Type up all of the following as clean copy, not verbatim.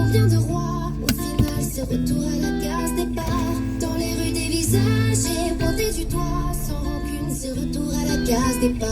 combien de rois? Au final, c'est retour à la case départ. Dans les rues des visages et pointés du doigt. Sans rancune, c'est retour à la case départ.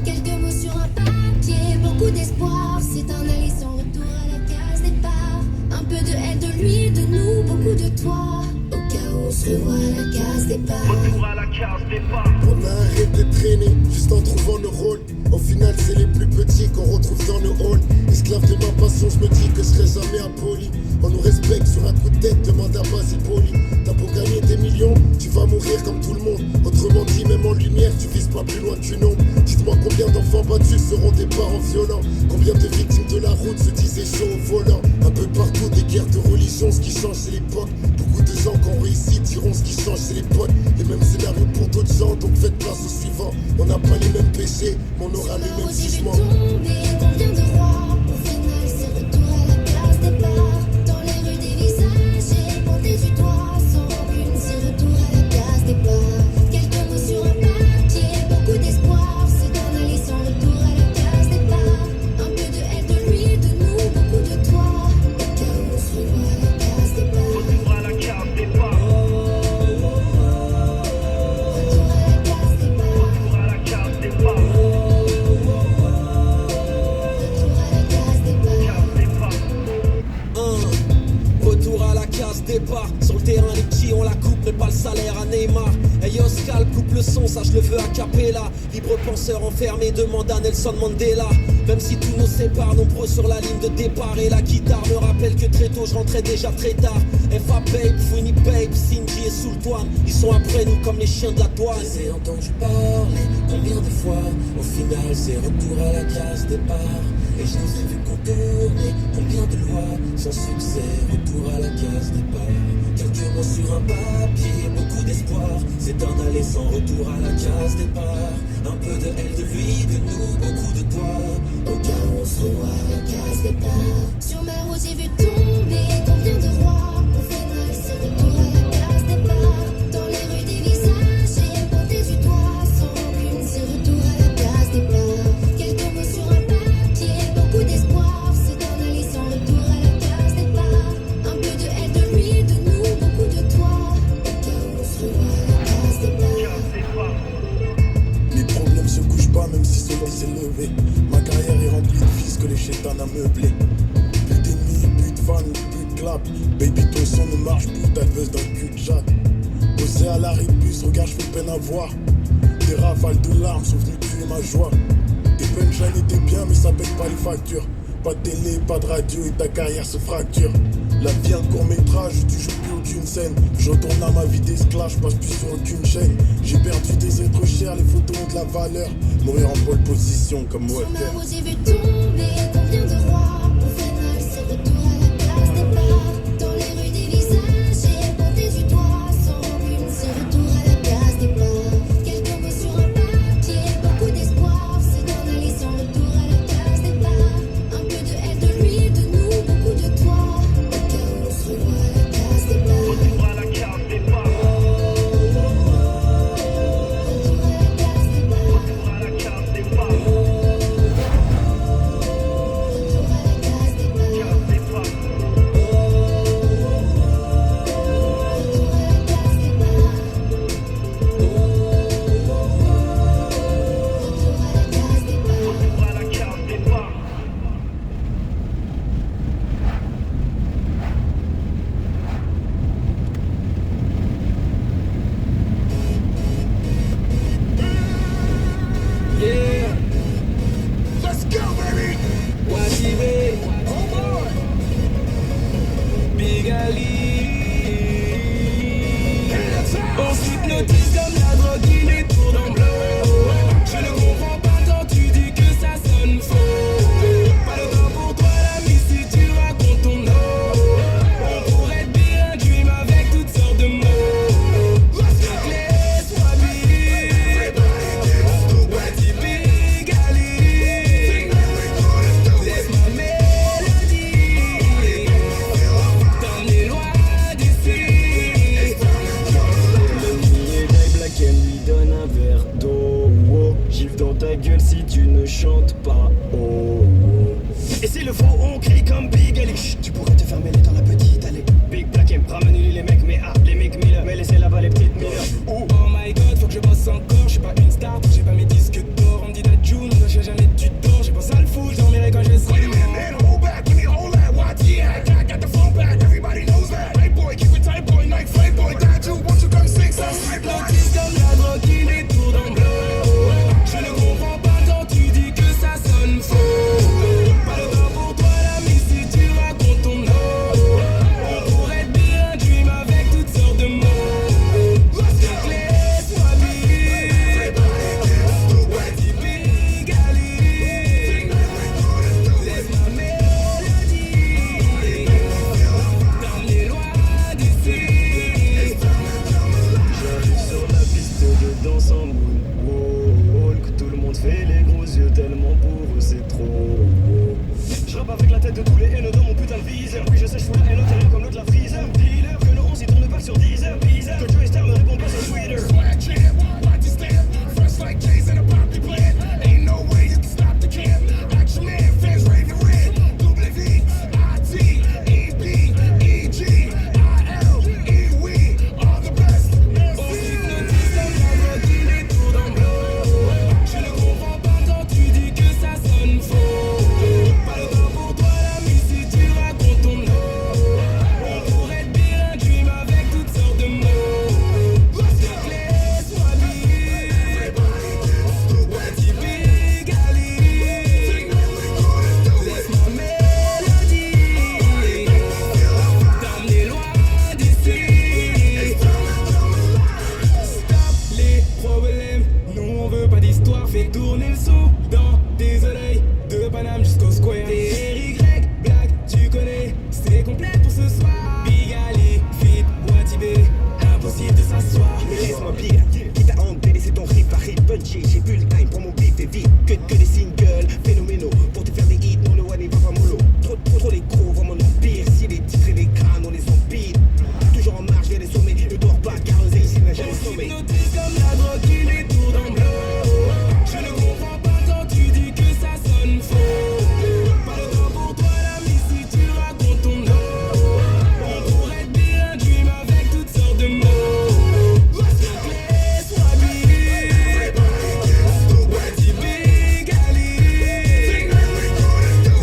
Quelques mots sur un papier, beaucoup d'espoir. C'est un aller sans retour à la case départ. Un peu de haine de lui, de nous, beaucoup de toi. Au cas où on se revoit à la case départ. Retour à la case départ. On a arrêté de traîner, juste en trouvant nos rôles. Au final, c'est les plus petits qu'on retrouve dans nos halls. Esclave de ma passion, je me dis que je serai jamais impoli. On nous respecte sur un coup de tête, demande à Basile Poli. T'as beau gagner des millions, tu vas mourir comme tout le monde. Autrement dit, même en lumière, tu vises pas plus loin que tu nombre. Dites-moi combien d'enfants battus seront des parents violents. Combien de victimes de la route se disaient chaud au volant. Un peu partout, des guerres de religion, ce qui change c'est l'époque. Beaucoup de gens qui ont réussi diront ce qui change c'est les potes. Les mêmes scénarios pour d'autres gens, donc faites place au suivant. On n'a pas les mêmes péchés, mais on aura les mêmes jugements. Combien de rois? Au final, c'est retour à la case départ. Dans les rues des visages et pointés du doigt. Sans rancune, c'est retour à la case départ. Quelques mots sur un papier, beaucoup d'espoir. C'est un aller sans retour à la case départ. Un peu de haine de lui, de nous, beaucoup de toi. Au cas où on se revoit à la case départ. Retour à la case départ. Retour à la case départ. Retour à la case départ. Retour à la case départ. Sur le terrain, les petits ont la coupe, mais pas le salaire à Neymar. Hey Oscar, coupe le son, ça je le veux a cappella. Libre penseur enfermé, demande à Nelson Mandela. Même si tout nous sépare, nombreux sur la ligne de départ. Et la guitare me rappelle que très tôt, je rentrais déjà très tard. FA Babe, Funny Babe, Cindy et Sultan. Ils sont après nous comme les chiens de la douane. Je les ai entendus parler, combien de fois? Au final, c'est retour à la case départ. Et je les ai vus contourner, combien de lois? Sans succès, retour à la case départ. Quelques mots sur un papier, beaucoup d'espoir. C'est un aller sans retour à la case départ. Un peu de elle, de lui, de nous, beaucoup de toi. Au cas où on se revoit à la case départ. Sur ma route j'ai vu tomber combien de rois. Au final c'est retour à la case départ. Dans les rues des visages et pointés du doigt. Sans rancune c'est retour à la case départ. Quelques mots sur un papier, beaucoup d'espoir. C'est un aller sans retour à la case départ. Un peu de haine de lui, de nous, beaucoup de toi. Au cas où on se revoit à la case départ. Les problèmes se couchent pas même si soleil s'est levé. Ma carrière est remplie de fils que les chétans a meublé. Plus d'ennemis, plus de fans, plus de clap. Baby ton son ne marche plus, ta veuse d'un cul de jatte. Posé à l'arrêt de bus, regarde je fais peine à voir. Des rafales de larmes sont venues tuer ma joie. Tes punchlines étaient bien mais ça paye pas les factures. Pas de télé, pas de radio et ta carrière se fracture. La vie un court métrage, tu joues plus aucune scène. Je retourne à ma vie d'esclave, je passe plus sur aucune chaîne. J'ai perdu des êtres chers, les photos ont de la valeur. Mourir en pole position comme Sur Walter. ma route j'ai vu tomber combien de rois. Au final c'est retour à la case départ. Dans les rues des visages et pointés du doigt. Sans rancune c'est retour à la case départ. Quelques mots sur un papier, beaucoup d'espoir. C'est un aller sans retour à la case départ. Un peu de haine de lui, de nous, beaucoup de toi. Au cas où on se revoit à la case départ. Retour à la case départ. Retour à la case départ. Retour à la case départ. on crie comme Big Ellie. Chut, tu pourrais te fermer les temps la petite, allez. Big Black M, ramène-lui les mecs, mais les mecs Miller. Mais laissez là-bas les petites Miller. Oh my god, faut que je bosse encore. Je suis pas une star, j'ai pas mes disques d'or. On me dit d'Adjoun, je sais jamais tu dors. J'ai pas ça le foot, j'en m'irai quand je serai mort. Hold back, give me all that. YT, I got the phone back. Everybody knows that. Hey boy, keep it tight, boy. Night fight, boy. That you, won't you come sing some sweet boy? Hypnotise comme la drogue qui détourne en bloc. Je ne comprends pas quand tu dis que ça sonne faux. Pas le temps pour toi l'ami si tu racontes ton nom. On pourrait te bien un dream avec toutes sortes de mots. Donc laisse-moi vivre. Petit Big Ali. Laisse ma mélodie t'emmener loin d'ici. J'arrive sur la piste de danse en moonwalk. Que tout le monde fait les gros yeux tellement pour eux c'est trop. Je rappe avec la tête de tous les haineux dans mon putain de viseur. Oui je sais je fous la haine au terrain comme l'autre la freezer. Dealer que le 11 il tourne pas sur 10 heures. Bizarre que Joey Star me répond pas sur Twitter. Swag champ, YT stamp. Fresh like J's and a poppy plant. Ain't no way you can stop the camp. Action man, fans raving red. W, I-T, E-B, E-G, I-L, E-We. All the best. On hypnotise comme la drogue qui détourne en bloc. Je ne comprends pas quand tu dis que ça sonne faux. Pas le temps pour toi l'ami si tu racontes ton nom. On pourrait te bien un dream avec toutes sortes de mots. Donc laisse-moi vivre. Petit Big Ali. Laisse ma mélodie t'emmener loin d'ici. Stop les problèmes, nous on veut pas d'histoire. Fais tourner le son dans des oreilles. De Paname jusqu'au Square. Y, Black, tu connais, c'est complet pour ce soir. Big Ali, Fit, Watibé, impossible de s'asseoir. Laisse-moi pire, quitte à en délaisser ton riff à rip punchy. J'ai plus le time pour mon bif et vite. Que des singles phénoménaux. Pour te faire des hits, non le one et papa mollo. Trop les gros, vraiment l'empire. Si les titres et les crânes, on les empile. Toujours en marche vers les sommets. Ne dors pas car le ici n'a jamais On sommeil. hypnotise comme la drogue qui détourne en bloc. Je ne comprends pas quand tu dis que ça sonne faux. Pas le temps pour toi l'ami si tu racontes ton nom. On pourrait te bien un dream avec toutes sortes de mots. Donc laisse-moi vivre. Petit Big Ali.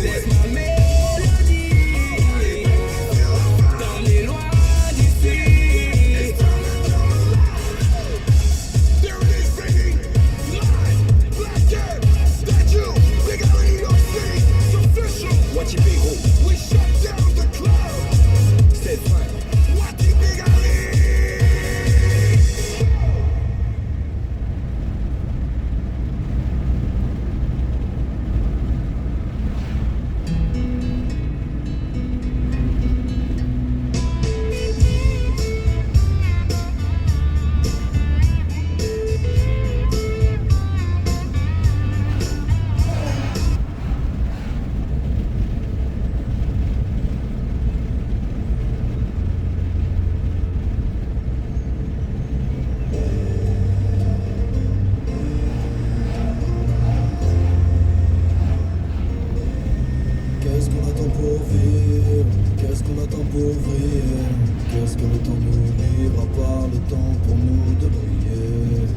Laisse ma mélodie t'emmener loin d'ici. There it is, baby. Live, Black M, that you. Big Ali, New York City. It's official. What you big ho, We shut down the club. c'est fine. What the Big Ali? Qu'est-ce qu'on attend pour vivre? Qu'est-ce qu'on attend pour vivre? Qu'est-ce que le temps nous livre à part le temps pour nous de briller?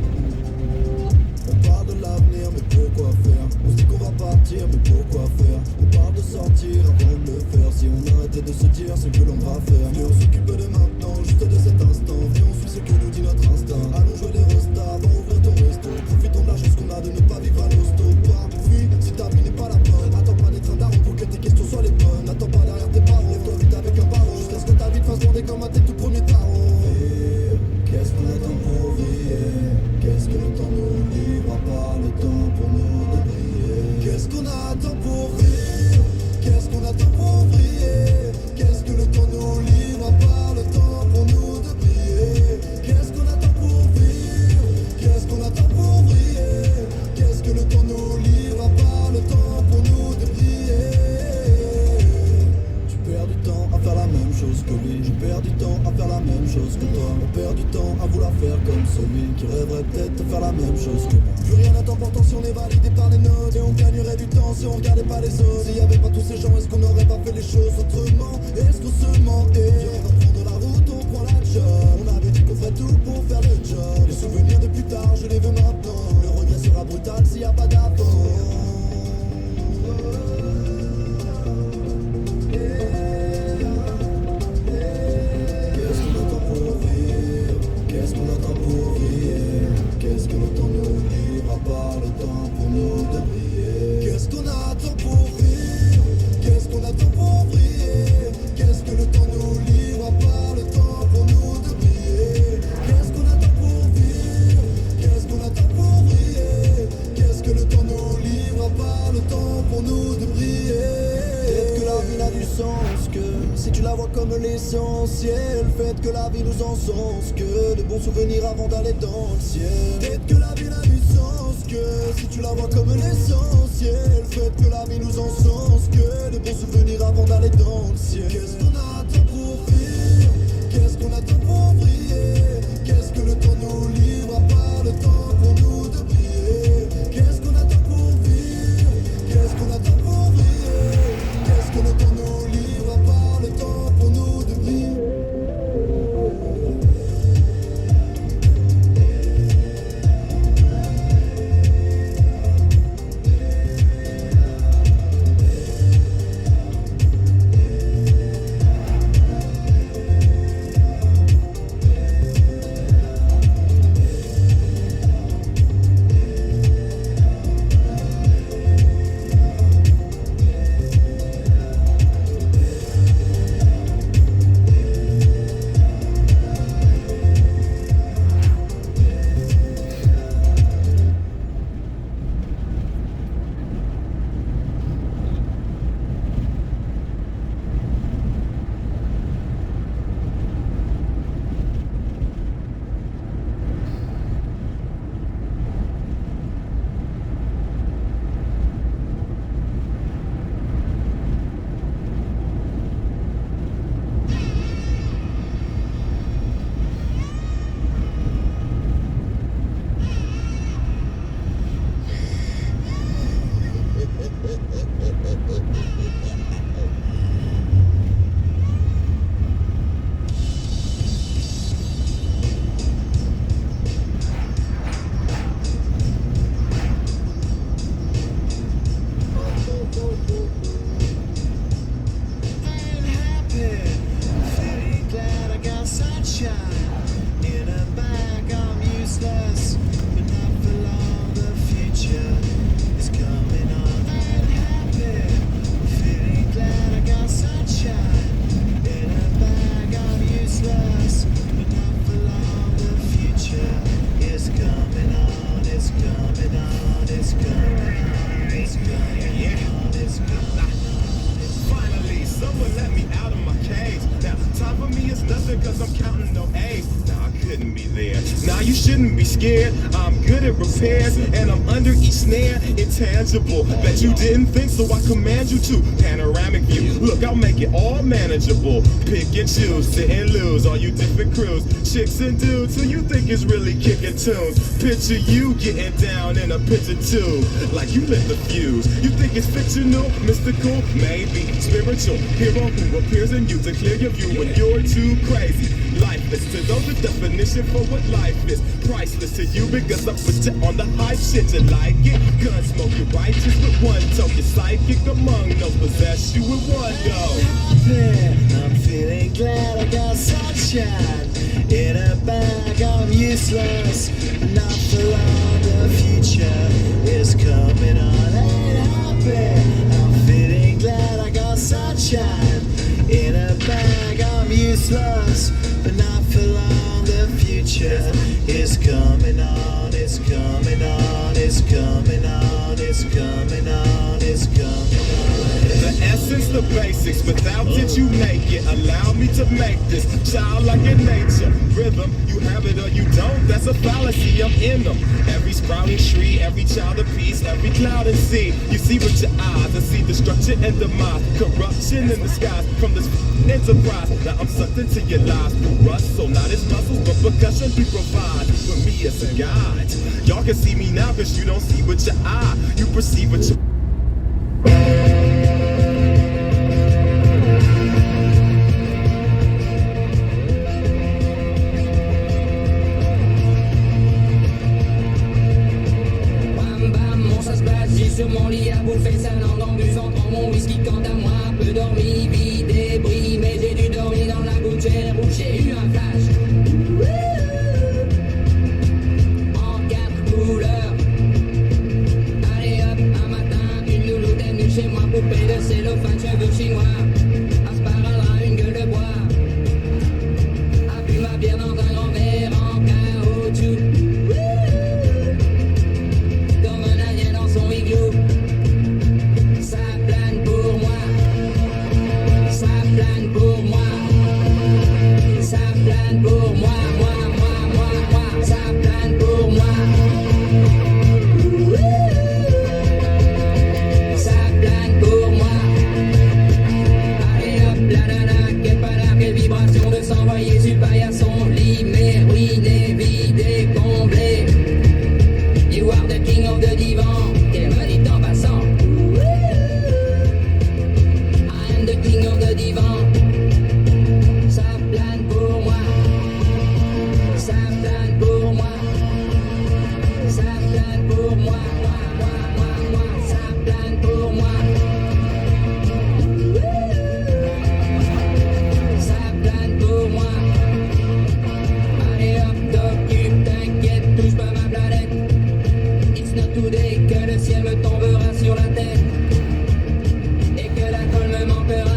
On parle de l'avenir mais pourquoi faire? On se dit qu'on va partir mais pourquoi faire? On parle de sortir avant de le faire. Si on arrêtait de se dire ce que l'on va faire. Viens on s'occupe de maintenant, juste de cet instant. Viens on suit ce que nous dit notre instinct. Allons jouer les restas, va ouvrir ton resto. Profitons de la chance qu'on a de ne pas vivre à l'hosto. Parfuis, si ta vie n'est pas la bonne. Attends pas d'être un daron pour que tes questions soient les bonnes. Attends pas derrière tes parents, lève-toi vite avec un barreau. Jusqu'à ce que ta vie te fasse bander comme à tes tout premiers tarots. Qu'est-ce qu'on attend pour vivre? Qu'est-ce que le temps nous livre à part le temps pour nous de briller? Qu'est-ce qu'on attend pour vivre? Qu'est-ce qu'on attend pour briller? Qu'est-ce que le temps nous livre à part le temps pour nous de briller? Qu'est-ce qu'on attend pour vivre? Qu'est-ce qu'on attend pour briller? Qu'est-ce que le temps nous livre à part le temps pour nous de briller? Tu perds du temps à faire la même chose que lui. Je perds du temps à faire la même chose que toi. On perd du temps à vouloir faire comme celui qui rêverait peut-être de faire la même chose que moi. Plus rien n'est important si on est validé par les notes. Et on gagnerait du temps si on regardait pas les autres. S'il y avait pas tous ces gens, est-ce qu'on aurait pas fait les choses autrement? Est-ce qu'on se ment? Et viens, on va prendre la route, on prend la job. On avait dit qu'on ferait tout pour faire le job. Les souvenirs de plus tard, je les veux maintenant. Le regret sera brutal s'il y a pas d'avant. Qu'est-ce qu'on attend pour vivre? Qu'est-ce qu'on attend pour vivre? Qu'est-ce que le temps nous livre à part le temps pour nous de briller? Qu'est-ce qu'on attend pour vivre? Qu'est-ce qu'on attend pour briller? Qu'est-ce que le temps nous livre à part le temps pour nous de briller? Qu'est-ce qu'on attend pour vivre? Qu'est-ce qu'on attend pour briller? Qu'est-ce que le temps nous livre à part le temps pour nous de briller? Peut-être que la vie n'a du sens que si tu la vois comme l'essentiel. Faites que la vie nous encense que de bons souvenirs avant d'aller dans le ciel. Peut-être que la vie n'a du sens que si tu la vois comme l'essentiel. Faites que la vie nous encense que de bons souvenirs avant d'aller dans le ciel. Qu'est-ce qu'on attend pour vivre? Qu'est-ce qu'on attend pour briller? Qu'est-ce que le temps nous livre à part le temps pour nous de briller? Qu'est-ce qu'on attend pour vivre? Qu'est-ce qu'on attend pour briller? Qu'est-ce que le temps nous livre à part le temps pour nous de briller? And I'm under each snare, intangible. Bet you didn't think, so I command you to. Panoramic view, look, I'll make it all manageable. Pick and choose, sit and lose, all you different crews. Chicks and dudes, who you think is really kicking tunes. Picture you getting down in a picture tube, like you lit the fuse. You think it's fictional, mystical, maybe spiritual. Hero who appears in you to clear your view when you're too crazy. Lifeless to those, the definition for what life is. Priceless to you because I put you on the hype shit. You like it? Gun smoke, you're righteous with one toe. You're psychic among those, possess you with one go. I'm feeling glad I got sunshine in a bag. I'm useless, not for long. The future is coming on. Ain't happy. I'm feeling glad I got sunshine in a bag. I'm useless, but not for long. The future is coming on. It's coming on. It's coming on. It's coming on. It's coming on. The essence, the the basics. Without it, you make it. Allow me to make this childlike in nature. Rhythm, you have it or you don't. That's a fallacy. I'm in them. Every sprouting tree, every child of peace, every cloud and sea. You see with your eyes, I see destruction and demise, corruption in the skies from this enterprise. Now I'm sucked into your lies through rust, so not as muscles, but percussion we provide for me as a guide. Y'all can see me now, cause you don't see with your eye. You perceive with your sur mon lit à bouffer sa langue en buvant dans mon whisky quant à moi. Peu dormi, vie débris, mais j'ai dû dormir dans la gouttière où j'ai eu un flash. En 4 couleurs. Allez hop, un matin, une louloute est venue chez moi, poupée de cellophane, cheveux chinois. Un sparadrap, une gueule de bois. A bu ma bière dans un grand verre en caoutchouc. Pour moi, ça plane pour moi. Ça plane pour moi. Allez hop, la nana, quelle palard, quelle vibration de s'envoyer sur le paillasson. Limé, ruiné, vidé, comblé. You are the king of the divan. Qu'elle me dit en passant. I am the king of the divan. Ça plane pour moi. Ça plane pour moi. Ça plane pour moi. Ça plane pour moi. Ça plane pour moi. Allez hop, t'occupe, t'inquiète, touche pas ma planète. It's not today que le ciel me tombera sur la tête. Et que la colle me manquera.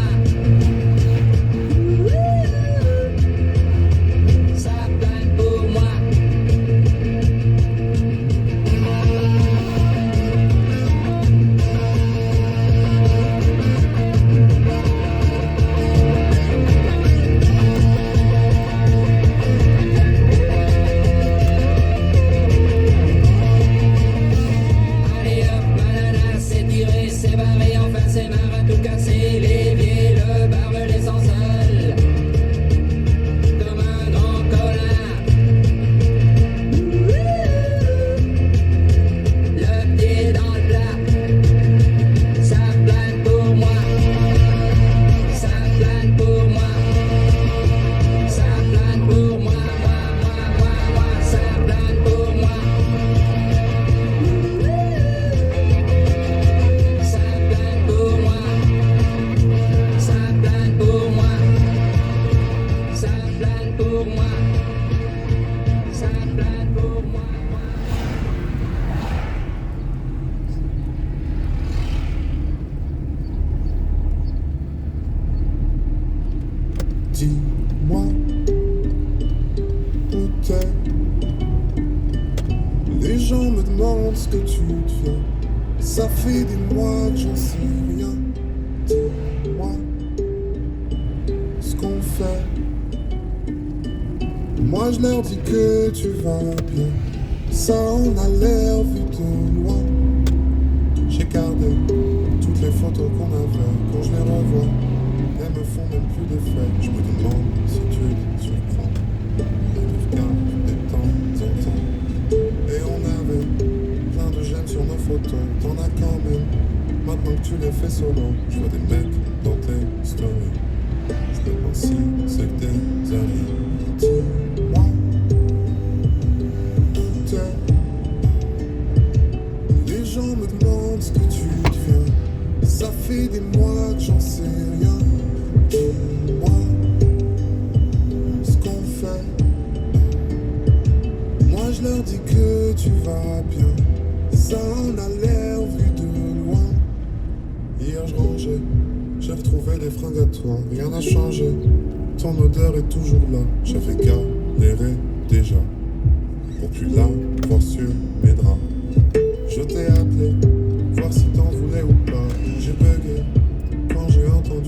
Dis-moi où t'es. Les gens me demandent ce que tu deviens. Ça fait des mois que j'en sais rien. Dis-moi ce qu'on fait. Moi je leur dis que tu vas bien. Ça en a l'air vu de loin. J'ai gardé toutes les photos qu'on avait. Quand je les revois, elles me font même plus d'effet. Je me demande si tu te surprends. Elles te regardent de temps en temps. Et on avait plein de j'aime sur nos photos. T'en as quand même. Maintenant que tu les fais solo, je vois des mecs dans tes stories. Je me demande si c'est des amis. Dis-moi où t'es. Les gens me demandent ce que tu deviens. Ça fait des mois que j'en sais rien. Dis-moi ce qu'on fait. Moi je leur dis que tu vas bien. Ça en a l'air vu de loin. Hier je rangeais, j'ai retrouvé des fringues à toi. Rien n'a changé, ton odeur est toujours là. J'avais galéré déjà pour plus la voir sur mes draps. Je t'ai appelé, voir si t'en voulais ou pas. J'ai bugué quand j'ai entendu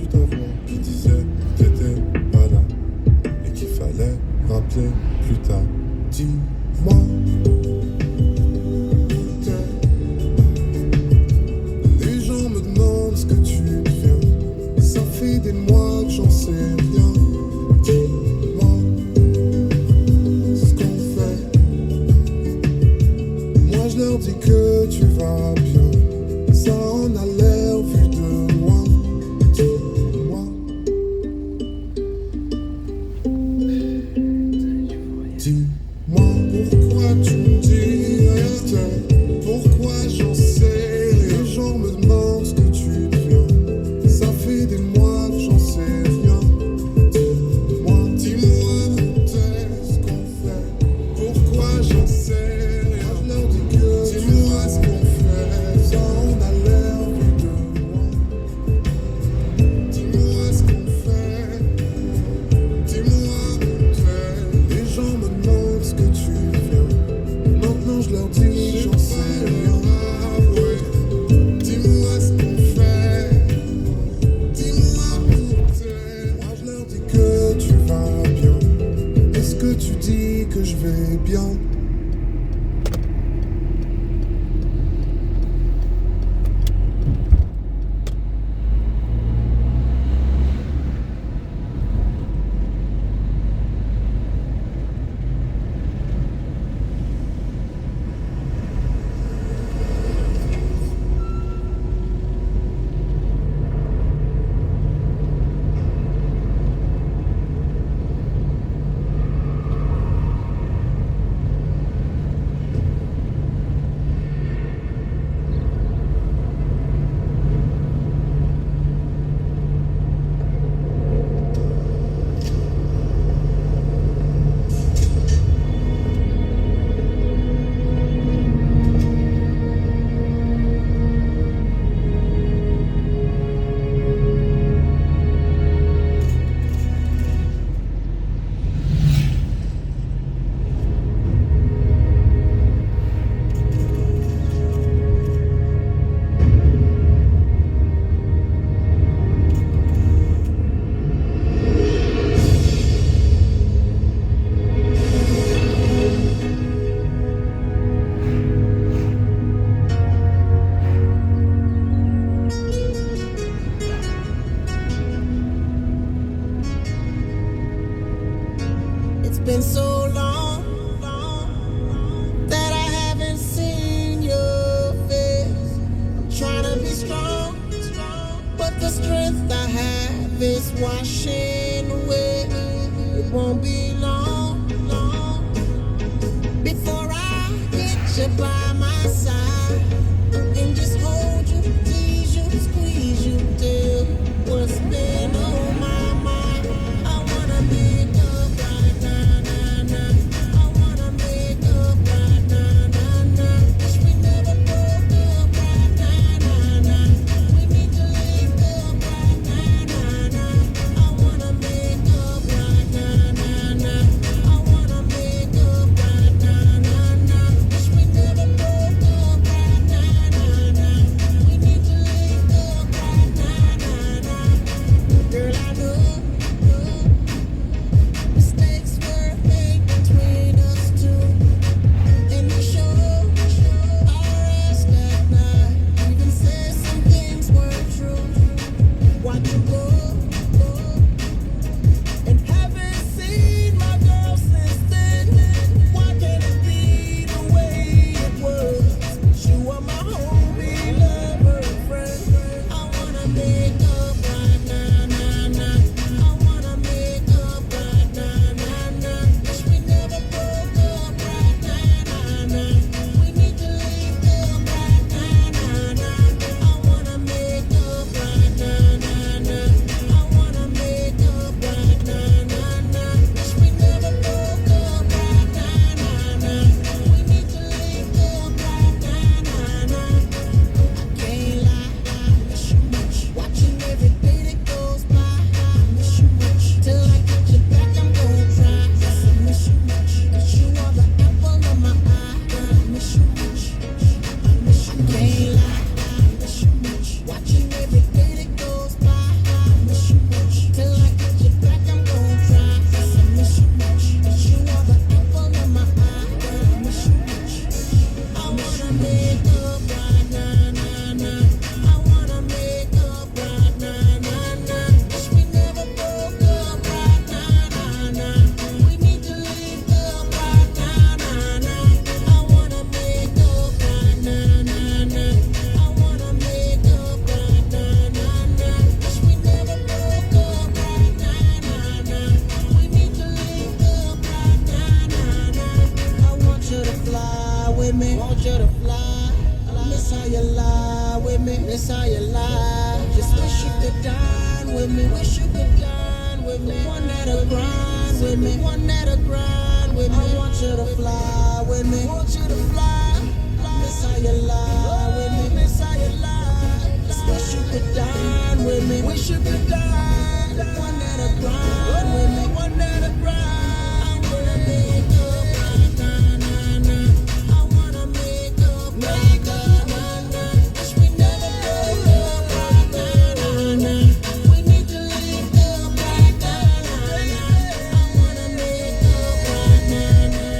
que je vais bien. Been so long that I haven't seen your face. I'm trying to be strong, but the strength I have is washing away. It won't be long before I get you by my side and just hold you, tease you, squeeze you till what's been on my mind. I wanna make up right now. I wanna make up right now. Wish we never broke up right now. We need to link up right now. I wanna make up right now. I wanna make up right now. Wish we never broke up right now. We need to link up right now. Girl, I know mistakes were made between us two, and you showed our ass that night. Even said some things weren't true. Watch you go, and haven't seen my girl since then. Why can't it be the way it was? You were my homie, lover, and friend. I wanna make up right now. I wanna make up right now. Wish we never broke up right now. We need to link up right now. I wanna make up right now. I wanna make up right now. Wish we never broke up right now. We need to link up right now. I can't lie, I miss you much. Watching every day that goes by, I miss you much. Till I get you back, I'm gonna try. Yes, I miss you much. 'Cause you are the apple of my eye. I miss you much. I miss you. I can't lie, I miss you much. Watching every day that goes by, I miss you much. Till I get you back, I'm gonna try. Yes, I miss you much. 'Cause you are the apple of my eye. I miss you much. I wanna make up right now. I wanna make up right now. Wish we never broke up right now. We need to link up right now. I wanna make up right now. I wanna make up right now. Wish we never broke up right now. We need to link up right now. I want you to fly with me. Want you to fly. Miss how you lie with me. Miss how you lie. Just wish you could dine with me. Wish you could dine with me. One that'll grind with me. One that'll grind with me. I want you to fly with me. Want you to fly. Miss how you lie with me. Miss how you lie. Just wish you could dine with me. Wish you could dine. One that'll grind with me. One that'll grind. I wanna make up right now. I wanna make up right now. Wish we never broke up right now. We need to link up right now. I wanna make up right now.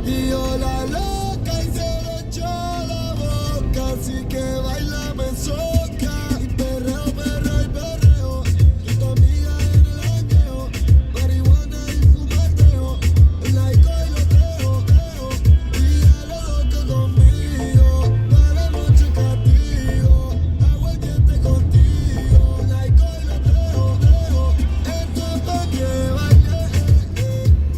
Y yo la loca y se le echó la boca, así que baila me soca. Y perreo, perreo y perreo, y tu amiga en el jangueo, marihuana y fumeteo, el alcohol y lo teo, y a lo loco conmigo, toda la noche castigo, hago el diente contigo, el alcohol y lo teo, esto es pa' que baile,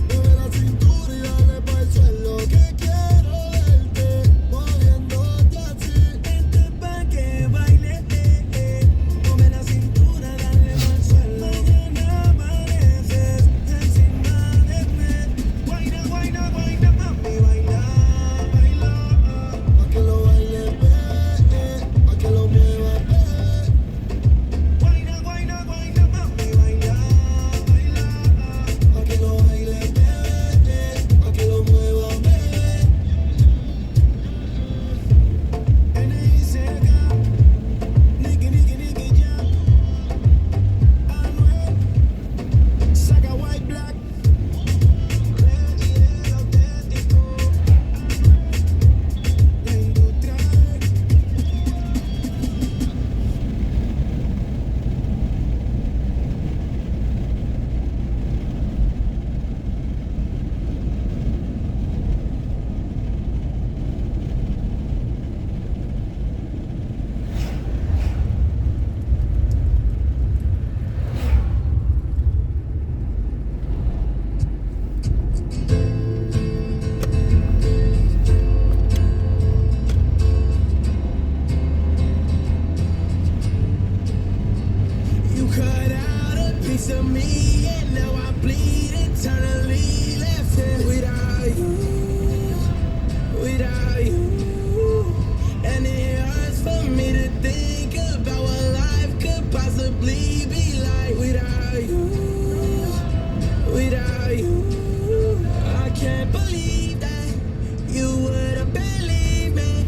mueve la cintura y dale pa'l suelo, que quiero verte, moviéndote así. Esto es pa' que baile, mueve la cintura, dale pa'l suelo. Mañana amaneces encima de mí. Guayna, guayna, guayna, mami, baila, baila. Pa' que lo baile, pa' que lo mueva, Guayna, guayna, guayna, mami, baila, baila. pa' que lo baile, pa' que lo mueva, NICK, Nicky, Nicky, Nicky Jam, Anuel, Saga White Black, Reggie el auténtico, la industria. You cut out a piece of me and now I bleed eternally left it without you, without you. And it hurts for me to think about what life could possibly be like without you, without you. I can't believe that you would have believed me.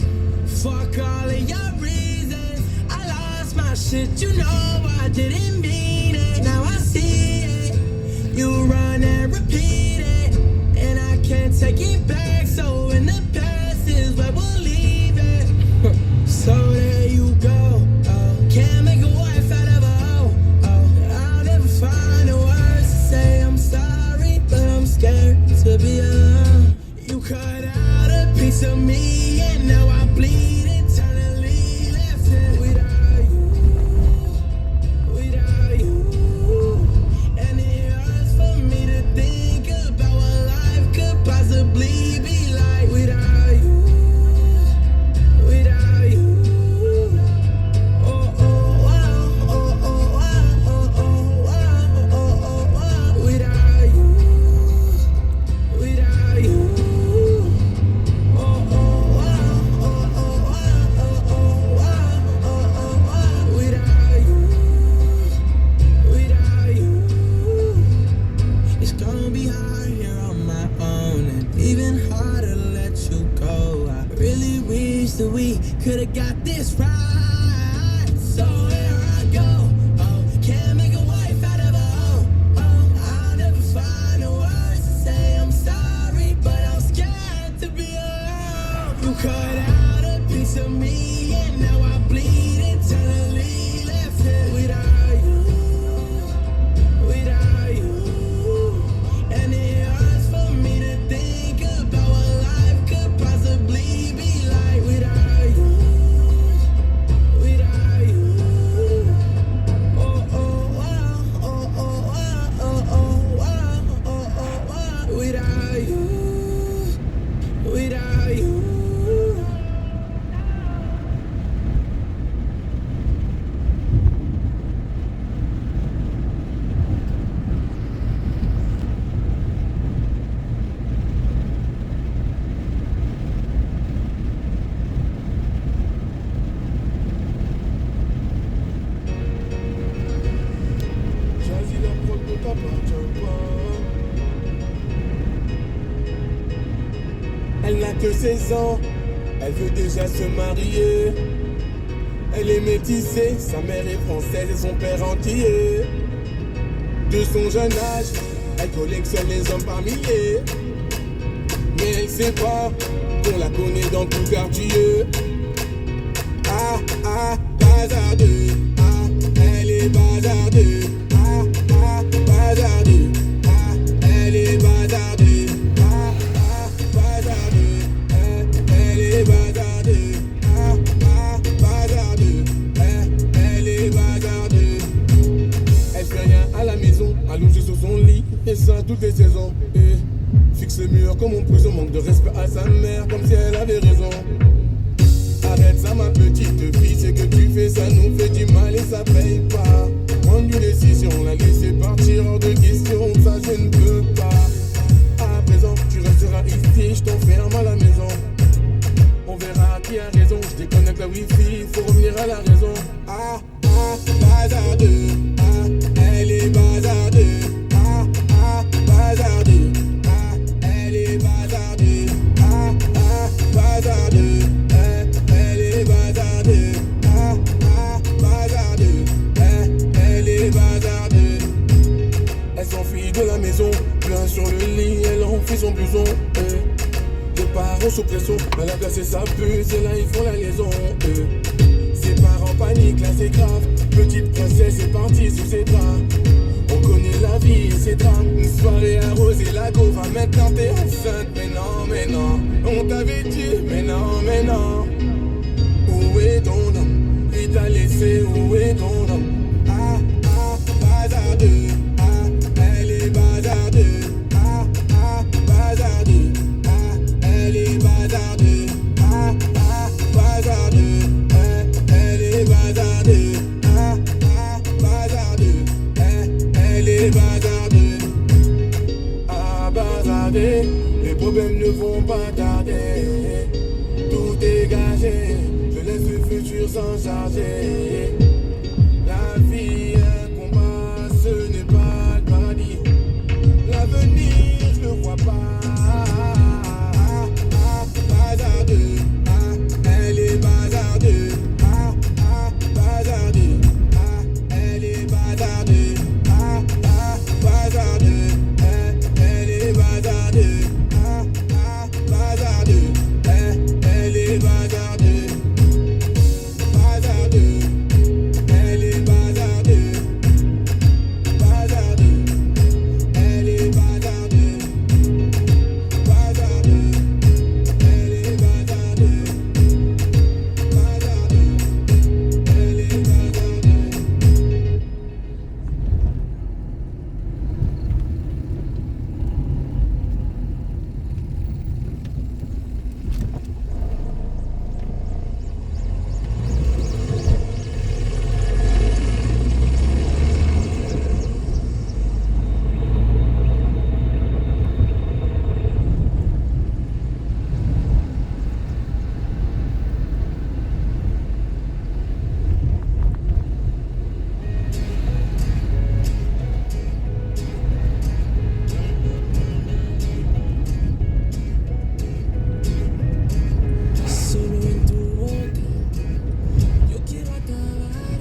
Fuck all of your reasons. I lost my shit, you know I didn't mean it. Now I see it. You run and repeat it, and I can't take it back. So in the past is where we'll leave it. So there you go. Can't make a wife out of a hoe. I'll never find the words to say I'm sorry, but I'm scared to be alone. You cut out a piece of me, and now I bleed eternally left it without you, without you. And it hurts for me to think about what life could possibly be like without you, without you. Oh, oh, wow, oh, oh, wow, oh, oh, wow, oh, oh, wow. Without you, without you. Oh, oh, wow, oh, oh, wow, oh, oh, wow, oh, oh, wow. Without you, without you. It's gonna be hard here on my own, and even harder to let you go. I really wish that we could've got this right. So here I go. Oh, can't make a wife out of a hoe. Oh, I'll never find the words to say I'm sorry, but I'm scared to be alone. You cut out a piece of me, and now I bleed eternally left it without you, without you. And it hurts for me to think about what life could possibly be like without you, without you. Oh, oh, wow, oh, oh, wow, oh, oh, wow, oh, oh, wow. Without you, without you. choisis la prod ne t'appartient pas. Elle n'a que 16 ans, elle veut déjà se marier. Elle est métissée, sa mère est française et son père antillais. De son jeune âge, elle collectionne les hommes par milliers. mais elle sait pas qu'on la connaît dans tout quartier. Ah, ah, bazardeux. Ah, elle est bazardeux. Ah, ah, bazardeux. Ah, elle est bazardeux. Ah, ah, bazardeux. Elle est bazardeux. Ah, ah, bazardeux. Elle est bazardeux. Elle fait rien à la maison, allongée sur son lit, et ça toutes les saisons. Et fixe le mur comme on prison, manque de respect à sa mère, comme si elle avait raison. Arrête ça ma petite fille, c'est que tu fais ça nous fait du mal et ça paye pas. Prendre une décision, la laisser partir hors de question, ça je ne peux pas. À présent, tu resteras ici, je t'enferme à la maison. On verra qui a raison, je déconnecte la wifi, faut revenir à la raison. Ah, ah, bazardeux. Ah, elle est bazardeux. Ah, ah, bazardeux. Ah, elle est bazardeux. Ah, ah, bazardeux. Elle est bazardeux. Ah, ah, bazardeux. Elle est bazardeux. Elle s'enfuit de la maison, plein sur le lit, elle enfuit son blouson. Les parents sous pression, elle a placé sa puce et là ils font la liaison. Ses parents paniquent, là c'est grave. Petite princesse est partie sous ses draps. On connaît la vie et ses drames. Une soirée arrosée, la go va maintenant t'es enceinte. Mais non, on t'avait dit, mais non. Où est ton homme? Il t'a laissé, où est ton homme? Ah, ah, bazardeux. Ah, elle est bazardeux. Ah, ah, bazardeux. Ah, elle est bazardeux. Ah, ah, bazardeux. Elle est bazardeux. Ah, ah, bazardeux. Elle est bazardeux. Ah, bazardeux. Les problèmes ne vont pas tarder. Tout dégagé. Je laisse le futur s'en charger. La vie est un combat, ce n'est pas le paradis. L'avenir, je le vois pas. Ah, ah, bazardeux. Ah, elle est bazardeux. Ah, ah, bazardeux. Ah, elle est bazardeux. Ah, ah, bazardeux. Elle est bazardeux. Ah, ah, bazardeux. Elle est bazardeux. Bazardeux. Elle est bazardeux. Bazardeux. Elle est bazardeux. Bazardeux. Elle est bazardeux. Bazardeux. Elle est bazardeux. Solo en tu boca yo quiero acabar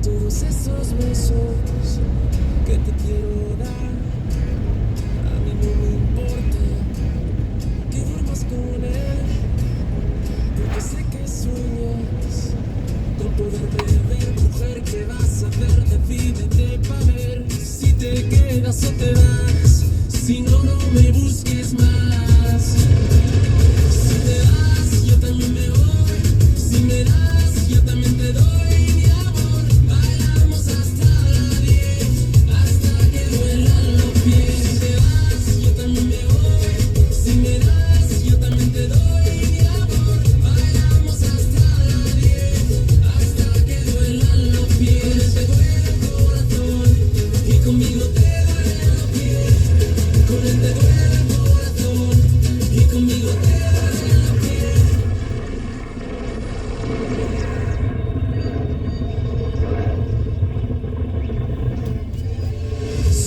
todos esos besos que te quiero dar. A mí no me importa que duermas con él, porque sé que sueñas con poder beber. Mujer, que vas a ver, decídete pa' ver si te quedas o te vas. Si no, no me busques más. Si te das, yo también me voy. Si me das, yo también te doy mi amor. Bailamos hasta la 10, hasta que duelan los pies. Si te vas, yo también me voy. Si me das, yo también te doy mi amor. Bailamos hasta la 10, hasta que duelan los pies. Te duele el corazón y conmigo te duelen los pies. Con él te duele el corazón y conmigo te duelen los pies.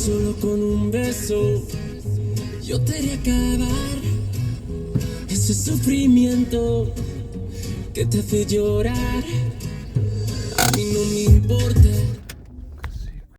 Solo con un beso yo te haré acabar ese sufrimiento que te hace llorar. A mí no me importa